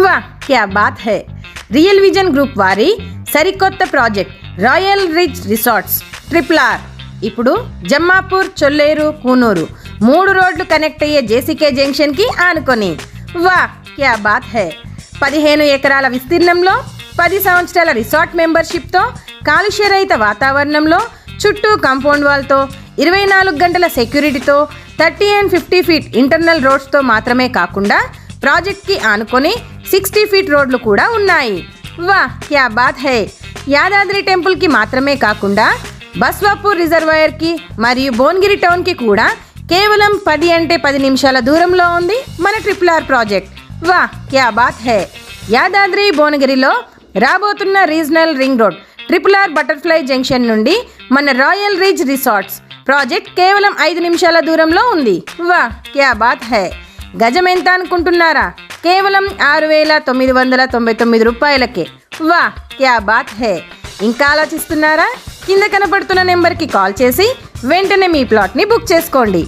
వా క్యా బాత్ హై. రియల్ విజన్ గ్రూప్ వారి సరికొత్త project Royal Rich Resorts RRR ఇప్పుడు జమ్మాపూర్, చొల్లేరు, కూనూరు 3 రోడ్లు కనెక్ట్ అయ్యే జేసీకే జంక్షన్కి ఆనుకొని. వా క్యా బాత్ హై. 15 ఎకరాల విస్తీర్ణంలో 10 సంవత్సరాల రిసార్ట్ మెంబర్షిప్తో కాలుష్యరహిత వాతావరణంలో చుట్టూ కాంపౌండ్ వాల్తో 24 గంటల సెక్యూరిటీతో 30 and 50 ఫీట్ ఇంటర్నల్ రోడ్స్తో మాత్రమే కాకుండా ప్రాజెక్ట్కి ఆనుకొని 60 ఫీట్ రోడ్లు కూడా ఉన్నాయి. వా క్యా బాత్ హై. యాదాద్రి టెంపుల్కి మాత్రమే కాకుండా బస్వాపూర్ రిజర్వాయర్కి మరియు భువనగిరి టౌన్కి కూడా కేవలం 10 నిమిషాల దూరంలో ఉంది మన RRR ప్రాజెక్ట్. వా క్యా బాత్ హై. యాదాద్రి భువనగిరిలో రాబోతున్న regional ring road RRR butterfly junction నుండి మన రాయల్ రిచ్ రిసార్ట్స్ ప్రాజెక్ట్ కేవలం 5 నిమిషాల దూరంలో ఉంది. వా క్యా బాత్ హై. గజం ఎంత అనుకుంటున్నారా? కేవలం 6,999 రూపాయలకే. వా క్యా బాత్ హై. ఇంకా ఆలోచిస్తున్నారా? కింద కనపడుతున్న నెంబర్కి కాల్ చేసి వెంటనే మీ ప్లాట్ని బుక్ చేసుకోండి.